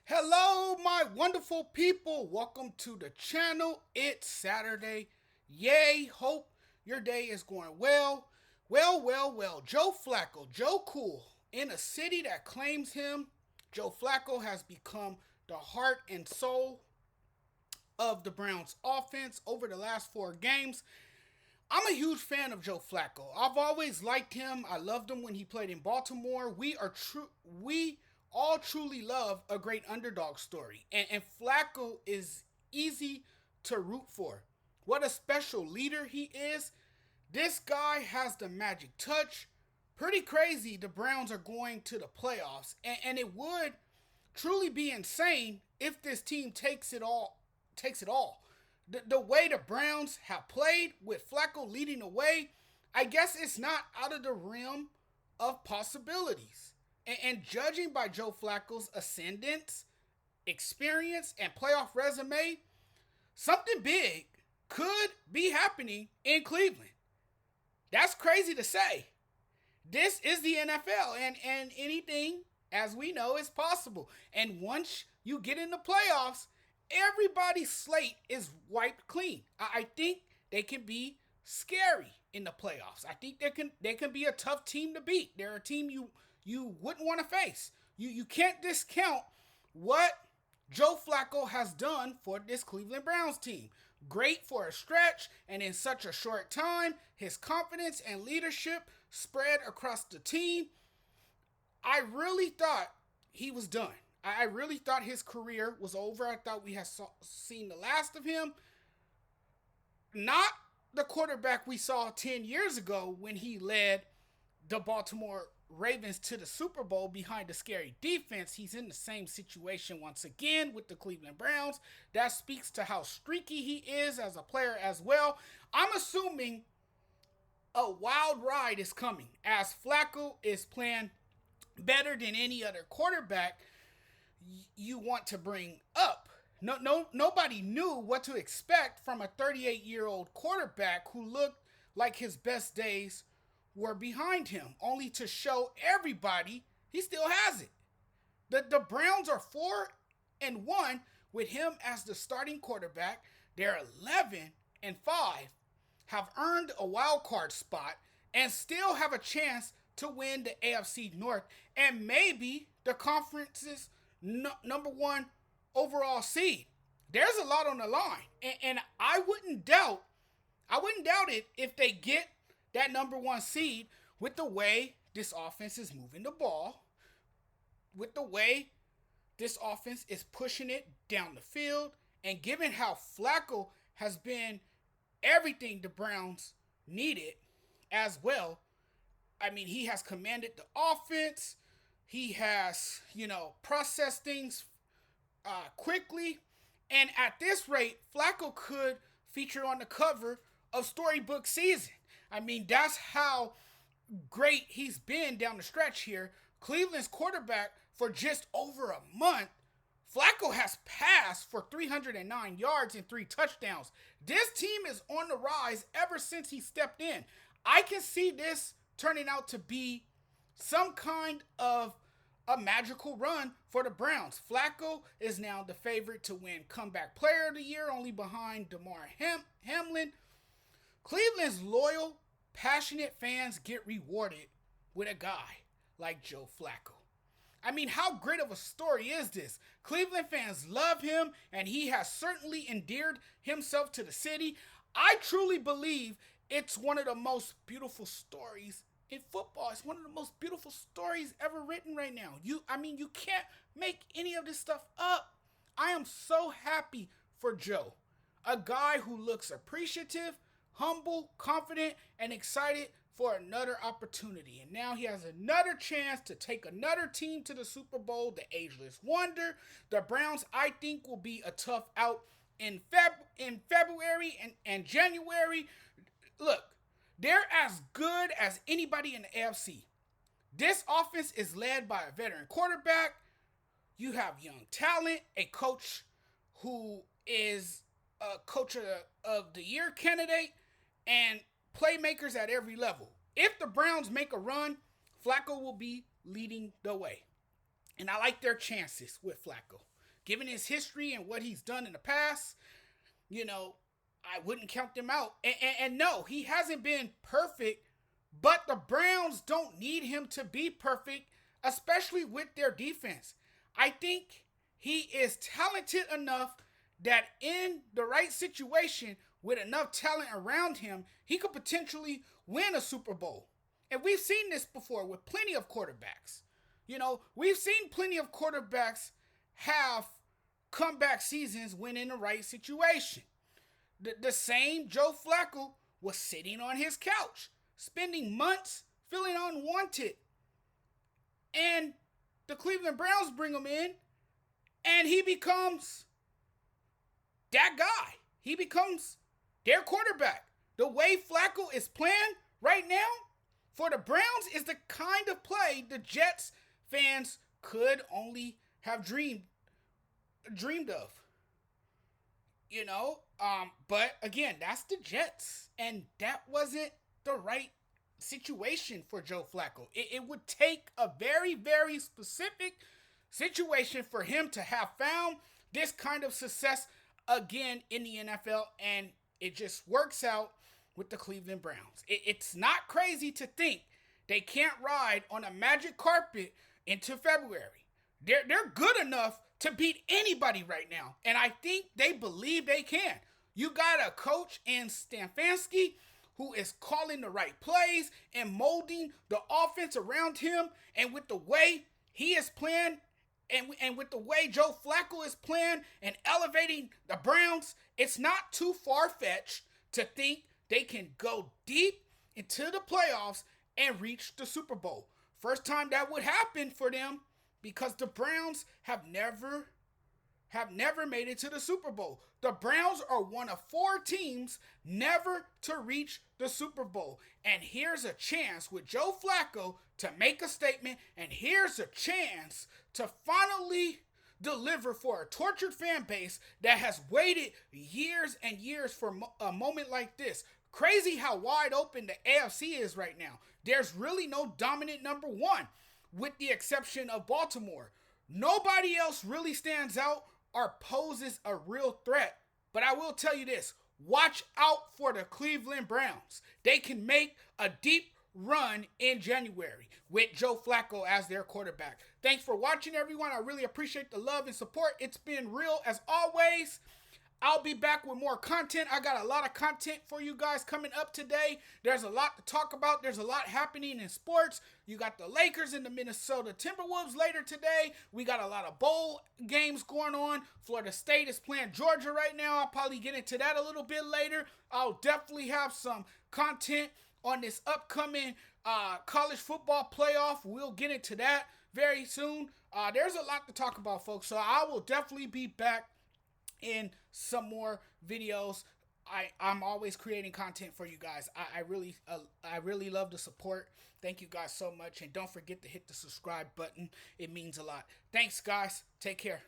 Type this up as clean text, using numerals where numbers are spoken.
Hello, my wonderful people. Welcome to the channel. It's Saturday. Yay. Hope your day is going well. Well. Joe Flacco, Joe Cool, in a city that claims him, Joe Flacco has become the heart and soul of the Browns offense over the last 4 games. I'm a huge fan of Joe Flacco. I've always liked him. I loved him when he played in Baltimore. We all truly love a great underdog story. And Flacco is easy to root for. What a special leader he is. This guy has the magic touch. Pretty crazy the Browns are going to the playoffs. And it would truly be insane if this team takes it all. The way the Browns have played with Flacco leading the way, I guess it's not out of the realm of possibilities. And judging by Joe Flacco's ascendance, experience, and playoff resume, something big could be happening in Cleveland. That's crazy to say. This is the NFL, and anything, as we know, is possible. And once you get in the playoffs, everybody's slate is wiped clean. I think they can be scary in the playoffs. I think they can be a tough team to beat. They're a team you wouldn't want to face. You can't discount what Joe Flacco has done for this Cleveland Browns team. Great for a stretch, and in such a short time, his confidence and leadership spread across the team. I really thought he was done. I really thought his career was over. I thought we had seen the last of him. Not the quarterback we saw 10 years ago when he led the Baltimore Ravens to the Super Bowl behind a scary defense. He's in the same situation once again with the Cleveland Browns. That speaks to how streaky he is as a player as well. I'm assuming a wild ride is coming as Flacco is playing better than any other quarterback you want to bring up. Nobody knew what to expect from a 38-year-old quarterback who looked like his best days were behind him, only to show everybody he still has it. The Browns are 4-1 with him as the starting quarterback. They're 11-5, have earned a wild card spot, and still have a chance to win the AFC North and maybe the conference's number one overall seed. There's a lot on the line, and I wouldn't doubt it if they get that number one seed with the way this offense is moving the ball, with the way this offense is pushing it down the field, and given how Flacco has been everything the Browns needed as well. I mean, he has commanded the offense. He has, processed things quickly. And at this rate, Flacco could feature on the cover of Storybook Season. I mean, that's how great he's been down the stretch here. Cleveland's quarterback for just over a month. Flacco has passed for 309 yards and 3 touchdowns. This team is on the rise ever since he stepped in. I can see this turning out to be some kind of a magical run for the Browns. Flacco is now the favorite to win Comeback Player of the Year, only behind DeMar Hamlin. Cleveland's loyal, passionate fans get rewarded with a guy like Joe Flacco. I mean, how great of a story is this? Cleveland fans love him, and he has certainly endeared himself to the city. I truly believe it's one of the most beautiful stories in football. It's one of the most beautiful stories ever written right now. You can't make any of this stuff up. I am so happy for Joe, a guy who looks appreciative, humble, confident, and excited for another opportunity. And now he has another chance to take another team to the Super Bowl, the ageless wonder. The Browns, I think, will be a tough out in February and January. Look, they're as good as anybody in the AFC. This offense is led by a veteran quarterback. You have young talent, a coach who is a coach of the year candidate, and playmakers at every level. If the Browns make a run, Flacco will be leading the way. And I like their chances with Flacco. given his history and what he's done in the past, I wouldn't count them out. And no, he hasn't been perfect, but the Browns don't need him to be perfect, especially with their defense. I think he is talented enough that in the right situation, with enough talent around him, he could potentially win a Super Bowl. And we've seen this before with plenty of quarterbacks. We've seen plenty of quarterbacks have comeback seasons when in the right situation. The same Joe Flacco was sitting on his couch, spending months feeling unwanted. And the Cleveland Browns bring him in, and he becomes that guy. He becomes their quarterback. The way Flacco is playing right now for the Browns is the kind of play the Jets fans could only have dreamed of. But again, that's the Jets, and that wasn't the right situation for Joe Flacco. It would take a very, very specific situation for him to have found this kind of success again in the NFL, and it just works out with the Cleveland Browns. It's not crazy to think they can't ride on a magic carpet into February. They're good enough to beat anybody right now, and I think they believe they can. You got a coach in Stefanski who is calling the right plays and molding the offense around him, and with the way he is playing and with the way Joe Flacco is playing and elevating the Browns, it's not too far-fetched to think they can go deep into the playoffs and reach the Super Bowl. First time that would happen for them, because the Browns have never made it to the Super Bowl. The Browns are one of 4 teams never to reach the Super Bowl. And here's a chance with Joe Flacco to make a statement, and here's a chance to finally deliver for a tortured fan base that has waited years and years for a moment like this. Crazy how wide open the AFC is right now. There's really no dominant number 1, with the exception of Baltimore. Nobody else really stands out or poses a real threat. But I will tell you this, watch out for the Cleveland Browns. They can make a deep run in January with Joe Flacco as their quarterback. Thanks for watching, everyone. I really appreciate the love and support. It's been real as always. I'll be back with more content. I got a lot of content for you guys coming up today. There's a lot to talk about. There's a lot happening in sports. You got the Lakers and the Minnesota Timberwolves later today. We got a lot of bowl games going on. Florida State is playing Georgia right now. I'll probably get into that a little bit later. I'll definitely have some content on this upcoming college football playoff. We'll get into that very soon. There's a lot to talk about, folks. So I will definitely be back in some more videos. I'm always creating content for you guys. I really love the support. Thank you guys so much, and don't forget to hit the subscribe button. It means a lot. Thanks, guys. Take care.